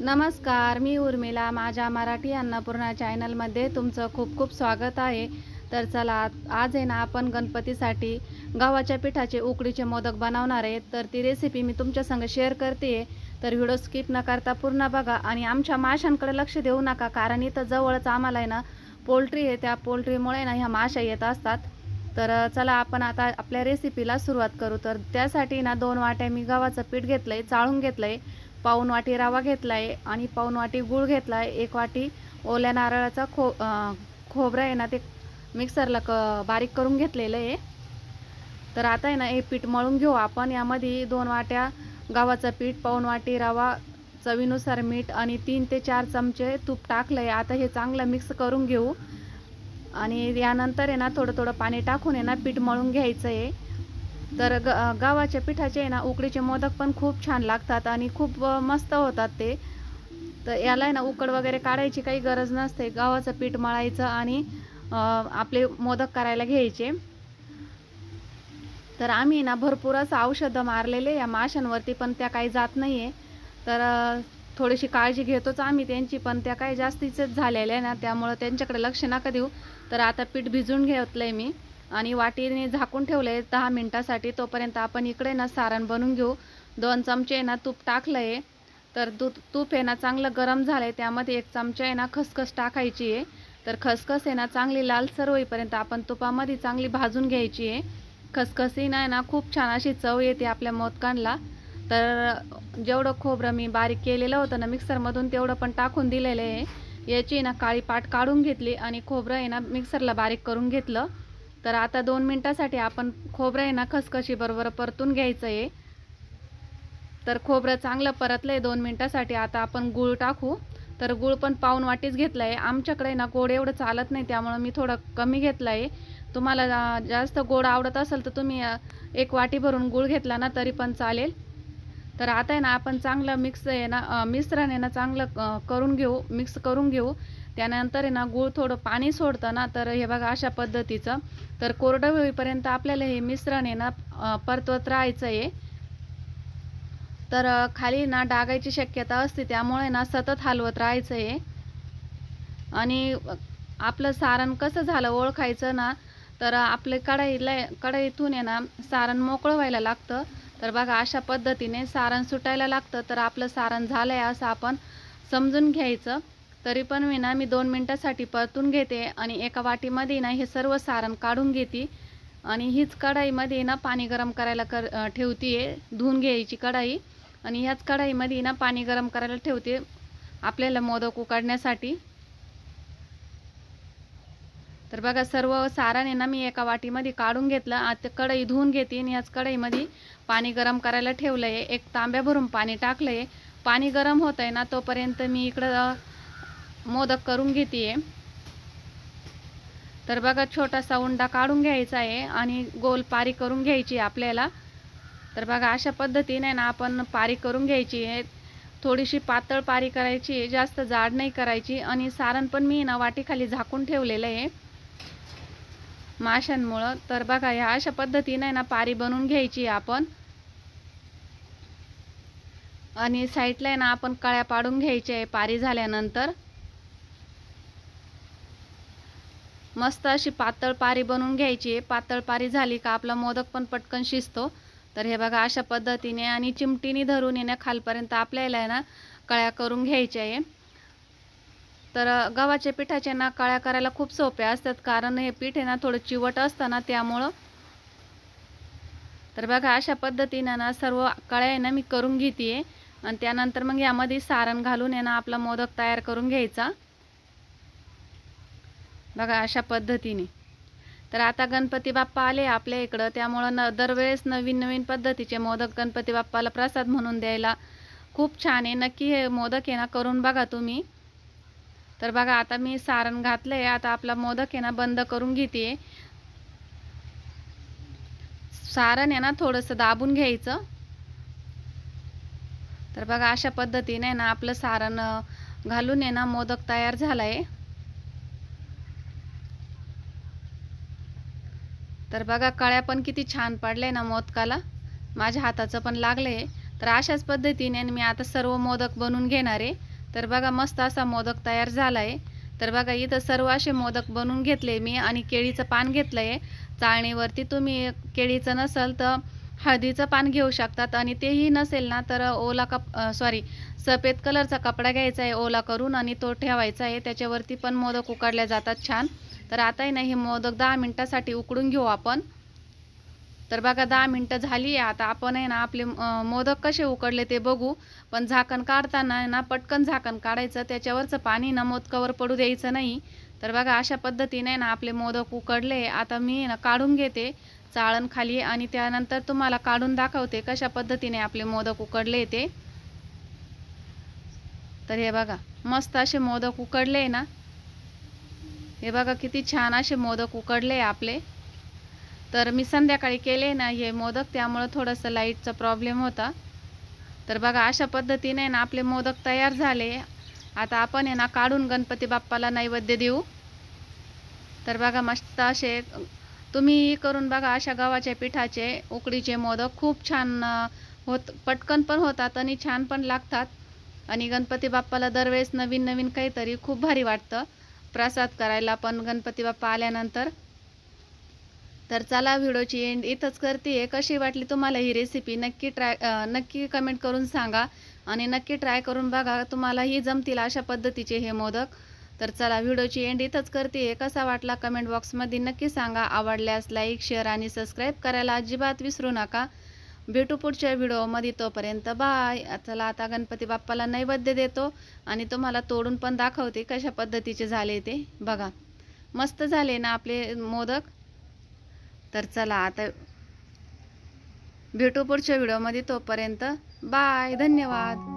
नमस्कार, मी उर्मिला. माझ्या मराठी अन्नपूर्णा चॅनलमध्ये तुमचं खूप खूप स्वागत आहे. तर चला, आज आहे ना आपण गणपतीसाठी गव्हाच्या पिठाचे उकडीचे मोदक बनवणार आहे. तर ती रेसिपी मी तुमच्या संग शेअर करते. तर व्हिडिओ स्किप न करता पूर्ण बघा आणि आमच्या माशांकडे लक्ष देऊ नका, कारण इथं जवळच आम्हाला आहे ना पोल्ट्री आहे. त्या पोल्ट्रीमुळे ना ह्या माशा येत असतात. तर चला, आपण आता आपल्या रेसिपीला सुरुवात करू. तर त्यासाठी ना 2 वाट्या मी गव्हाचं पीठ घेतलंय, चाळून घेतलंय. पाऊण वाटी रवा घेतलाय आणि पाऊण वाटी गूळ घेतलाय. 1 वाटी ओल्या नारळाचा खोबरं आहे ना ते मिक्सरला बारीक करून घेतलेलं आहे. तर आता आहे ना हे पीठ मळून घेऊ आपण. यामध्ये 2 वाट्या गव्हाचं पीठ, पाऊण वाटी रवा, चवीनुसार मीठ आणि 3 ते 4 चमचे तूप टाकलंय. आता हे चांगलं मिक्स करून घेऊ आणि यानंतर आहे ना थोडं थोडं पाणी टाकून आहे ना पीठ मळून घ्यायचं आहे. तर गव्हाच्या पिठाचे आहे ना उकडीचे मोदक पण खूप छान लागतात आणि खूप मस्त होतात ते. तर याला आहे ना उकड वगैरे काढायची काही गरज नसते. गव्हाचं पीठ मळायचं आणि आपले मोदक करायला घ्यायचे. तर आम्ही ना भरपूर असं औषधं मारलेले या माशांवरती, पण त्या काही जात नाही आहे. तर थोडीशी काळजी घेतोच आम्ही त्यांची, पण त्या काही जास्तीचेच झालेल्या ना, त्यामुळं त्यांच्याकडे लक्ष नका देऊ. तर आता पीठ भिजून घेतलं आहे मी आणि वाटीने झाकून ठेवलं आहे 10 मिनटासाठी. तोपर्यंत आपण इकडे ना सारण बनवून घेऊ. 2 चमचे ना तूप टाकलं आहे. तर तूप आहे ना चांगलं गरम झालं आहे. त्यामध्ये 1 चमचा आहे ना खसखस टाकायची आहे. तर खसखस आहे ना चांगली लालसर होईपर्यंत आपण तुपामध्ये चांगली भाजून घ्यायची आहे. खसखसीनं आहे ना खूप छान अशी चव येते आपल्या मोदकांना. तर जेवढं खोबरं मी बारीक केलेलं होतं ना मिक्सरमधून, तेवढं पण टाकून दिलेलं आहे. याची ना काळी पाट काढून घेतली आणि खोबरं आहे ना मिक्सरला बारीक करून घेतलं. तर आता 2 मिनटासाठी आपण खोबरं आहे ना खसखशीबरोबर परतून घ्यायचं आहे. तर खोबरं चांगलं परतलं आहे 2 मिनटासाठी. आता आपण गूळ टाकू. तर गूळ पण पाऊण वाटीच घेतला आहे. आमच्याकडे ना गोड एवढं चालत नाही, त्यामुळं मी थोडं कमी घेतलं आहे. तुम्हाला जास्त गोड आवडत असेल तर तुम्ही 1 वाटी भरून गूळ घेतला ना तरी पण चालेल. तर आता आहे ना आपण चांगलं मिश्रण आहे ना चांगलं करून घेऊ, मिक्स करून घेऊ. त्यानंतर आहे ना गूळ थोडं पाणी सोडतं ना, तर हे बघा अशा पद्धतीचं. तर कोरडं होईपर्यंत आपल्याला हे मिश्रण आहे ना परतवत राहायचं आहे. तर खाली ना डागायची शक्यता असते, त्यामुळे ना सतत हलवत राहायचं आहे. आणि आपलं सारण कसं झालं ओळखायचं ना, तर आपले कढईतून आहे ना सारण मोकळं व्हायला लागतं. तर बघा अशा पद्धतीने सारण सुटायला लागतं. तर आपलं सारण झालं आहे असं आपण समजून घ्यायचं. तरी पण मी 2 मिनटासाठी परतून घेते आणि एका वाटीमध्ये ना हे सर्व सारण काढून घेते आणि हीच कढईमध्ये ना पाणी गरम करायला ठेवते आहे. धुवून घ्यायची कढई आणि ह्याच कढईमध्ये ना पाणी गरम करायला ठेवते आपल्याला मोदक उकडण्यासाठी. तर बघा सर्व सारण आहे ना मी एका वाटीमध्ये काढून घेतलं. आता कढई धुवून घेते आणि याच कढईमध्ये पाणी गरम करायला ठेवलं आहे. 1 तांब्या भरून पाणी टाकलं आहे. पाणी गरम होत आहे ना तोपर्यंत मी इकडं मोदक करून घेते आहे. तर बघा छोटासा उंडा काढून घ्यायचा आहे आणि गोल पारी करून घ्यायची आपल्याला. तर बघा अशा पद्धतीने ना आपण पारी करून घ्यायची आहे. थोडीशी पातळ पारी करायची, जास्त जाड नाही करायची. आणि सारण पण मी ना वाटीखाली झाकून ठेवलेलं आहे माशांमुळं. तर बघा ह्या अशा पद्धतीने ना पारी बनवून घ्यायची आपण. आणि साईडला आहे ना आपण कळ्या पाडून घ्यायच्या आहे पारी झाल्यानंतर. मस्त अशी पातळ पारी बनवून घ्यायची आहे. पातळ पारी झाली का आपला मोदक पण पटकन शिजतो. तर हे बघा अशा पद्धतीने आणि चिमटीने धरून येण्या खालपर्यंत आपल्याला आहे ना कळ्या करून घ्यायच्या आहे. तर गव्हाच्या पिठाच्या ना कळ्या करायला खूप सोप्या असतात, कारण हे पीठ आहे ना थोडं चिवट असतं ना त्यामुळं. तर बघा अशा पद्धतीने ना सर्व कळ्या आहे ना मी करून घेते आहे आणि त्यानंतर मग यामध्ये सारण घालून आहे ना आपला मोदक तयार करून घ्यायचा. बघा अशा पद्धतीने. तर आता गणपती बाप्पा आले आपल्या इकडं, त्यामुळं दरवेळेस नवीन नवीन पद्धतीचे मोदक गणपती बाप्पाला प्रसाद म्हणून द्यायला खूप छान आहे. नक्की हे मोदक आहे ना करून बघा तुम्ही. तर बघा आता मी सारण घातलं आहे. आता आपला मोदक आहे ना बंद करून घेते. सारण आहे ना थोडंसं दाबून घ्यायचं. तर बघा अशा पद्धतीने ना आपलं सारण घालून आहे ना मोदक तयार झाला आहे. तर बघा कळ्या पण किती छान पडल्या ना मोदकाला. माझ्या हाताचं पण लागलं आहे. तर अशाच पद्धतीने मी आता सर्व मोदक बनवून घेणार आहे. तर बघा मस्त असा मोदक तयार झाला आहे. तर बघा इथं सर्व असे मोदक बनवून घेतले मी आणि केळीचं पान घेतलं आहे चाळणीवरती. तुम्ही केळीचं नसेल तर हळदीचं पान घेऊ शकतात आणि तेही नसेल ना तर सफेद कलरचा कपडा घ्यायचा आहे ओला करून आणि तो ठेवायचा आहे. त्याच्यावरती पण मोदक उकडले जातात छान. तर आता आहे ना हे मोदक 10 मिनिटासाठी उकडून घेऊ आपण. तर बघा 10 मिनिटं झाली आहे. आता आपण आहे ना आपले मोदक कसे उकडले ते बघू. पण झाकण काढताना आहे ना पटकन झाकण काढायचं, त्याच्यावरचं पाणी ना मोदकावर पडू द्यायचं नाही. तर बघा अशा पद्धतीने ना आपले मोदक उकडले. आता मी ना काढून घेते चाळण खाली आणि त्यानंतर तुम्हाला काढून दाखवते कशा पद्धतीने आपले मोदक उकडले ते. तर हे बघा मस्त असे मोदक उकडले ना. हे बघा किती छान असे मोदक उकडले आपले. तर मी संध्याकाळी केले ना हे मोदक, त्यामुळे थोडंसं लाईटचा प्रॉब्लेम होता. तर बघा अशा पद्धतीने ना आपले मोदक तयार झाले. आता आपण आहे ना काढून गणपती बाप्पाला नैवेद्य देऊ. तर बघा मस्त असे तुम्ही करून बघा अशा गव्हाच्या पिठाचे उकडीचे मोदक खूप छान पटकन पण होतात आणि छान पण लागतात. आणि गणपती बाप्पाला दरवेळेस नवीन नवीन काहीतरी खूप भारी वाटतं प्रसाद करायला पण गणपती बाप्पा आल्यानंतर. तर चला व्हिडिओची एंड इथंच करते. कशी वाटली तुम्हाला ही रेसिपी नक्की कमेंट करून सांगा आणि नक्की ट्राय करून बघा, तुम्हालाही जमतील अशा पद्धतीचे हे मोदक. तर चला व्हिडिओची एंड इथंच करते. कसा वाटला कमेंट बॉक्समध्ये नक्की सांगा. आवडल्यास लाईक शेअर आणि सबस्क्राईब करायला अजिबात विसरू नका. भेटू पुढच्या व्हिडिओमध्ये, तोपर्यंत बाय. चला आता गणपती बाप्पाला नैवेद्य देतो आणि तुम्हाला तोडून पण दाखवते कशा पद्धतीचे झाले ते. बघा मस्त झाले ना आपले मोदक. तर चला आता भेटू पुढच्या व्हिडिओमध्ये, तोपर्यंत बाय. धन्यवाद.